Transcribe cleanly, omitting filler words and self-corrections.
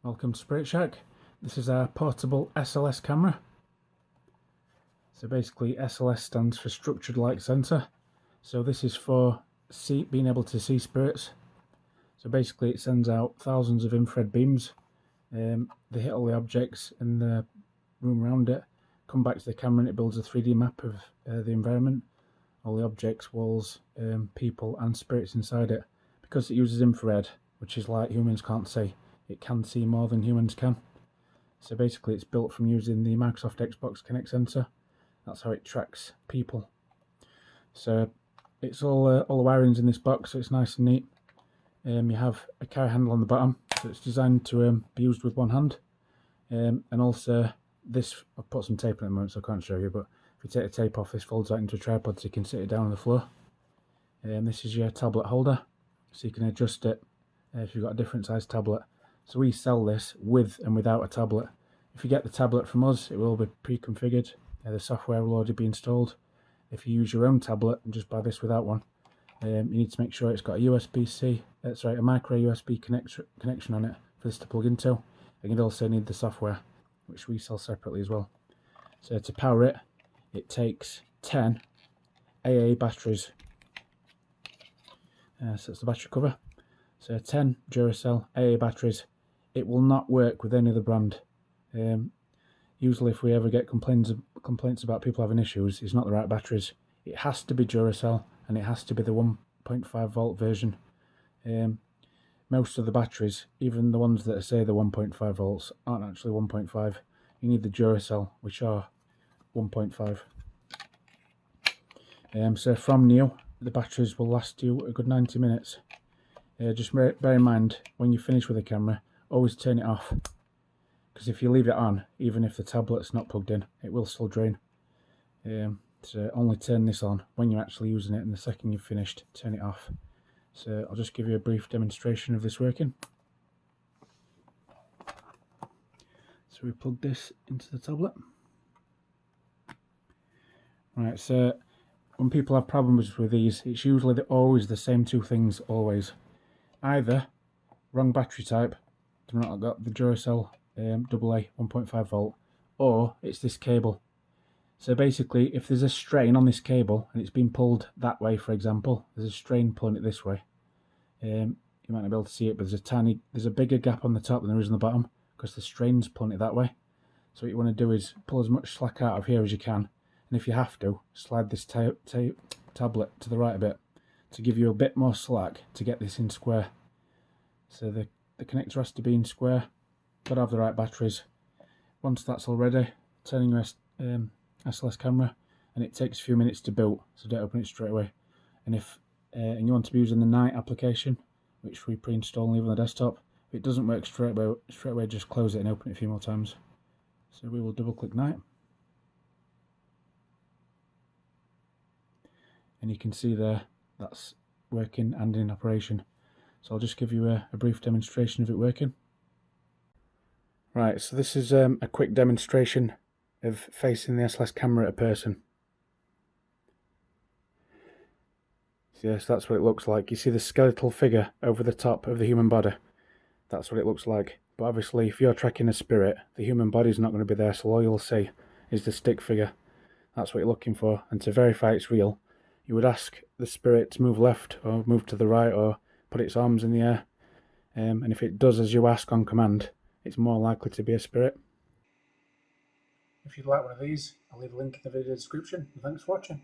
Welcome to Spirit Shack. This is our portable SLS camera. So basically SLS stands for Structured Light Sensor. So this is for being able to see spirits. So basically it sends out thousands of infrared beams. They hit all the objects in the room around it, come back to the camera and it builds a 3D map of the environment, all the objects, walls, people and spirits inside it. Because it uses infrared, which is light humans can't see, it can see more than humans can. So basically it's built from using the Microsoft Xbox Kinect sensor. That's how it tracks people. So it's all the wiring's in this box, so it's nice and neat. You have a carry handle on the bottom, so it's designed to be used with one hand. And also this, I've put some tape in at the moment so I can't show you, but if you take the tape off, this folds out into a tripod so you can sit it down on the floor. This is your tablet holder, so you can adjust it if you've got a different size tablet. So we sell this with and without a tablet. If you get the tablet from us, it will be pre-configured. The software will already be installed. If you use your own tablet and just buy this without one, you need to make sure it's got a a micro USB connection on it for this to plug into. And you'd also need the software, which we sell separately as well. So to power it, it takes 10 AA batteries. So that's the battery cover. So 10 Duracell AA batteries. It will not work with any other brand. Usually if we ever get complaints about people having issues, it's not the right batteries. It has to be Duracell and it has to be the 1.5 volt version. Most of the batteries, even the ones that say the 1.5 volts, aren't actually 1.5. You need the Duracell, which are 1.5. So from new, the batteries will last you a good 90 minutes. Just bear in mind, when you finish with the camera, always turn it off. Because if you leave it on, even if the tablet's not plugged in, it will still drain. So only turn this on when you're actually using it, and the second you've finished, turn it off. So I'll just give you a brief demonstration of this working. So we plug this into the tablet. Right, so when people have problems with these, it's usually always the same two things, always. Either wrong battery type, they've not got the Duracell AA 1.5 volt, or it's this cable. So basically, if there's a strain on this cable and it's been pulled that way, for example, there's a strain pulling it this way. You might not be able to see it, but there's a bigger gap on the top than there is on the bottom because the strain's pulling it that way. So what you want to do is pull as much slack out of here as you can, and if you have to, slide this tablet to the right a bit to give you a bit more slack to get this in square. So the connector has to be in square. Got to have the right batteries. Once that's all ready, turn your SLS camera, and it takes a few minutes to boot, so don't open it straight away. And if you want to be using the night application, which we pre-install and leave on the desktop, if it doesn't work straight away, just close it and open it a few more times. So we will double click night, and you can see there that's working and in operation. So I'll just give you a brief demonstration of it working. Right, so this is a quick demonstration of facing the SLS camera at a person. So yes, that's what it looks like. You see the skeletal figure over the top of the human body. That's what it looks like. But obviously, if you're tracking a spirit, the human body's not going to be there, so all you'll see is the stick figure. That's what you're looking for. And to verify it's real, you would ask the spirit to move left or move to the right or put its arms in the air. And if it does as you ask on command, it's more likely to be a spirit. If you'd like one of these, I'll leave a link in the video description. Thanks for watching.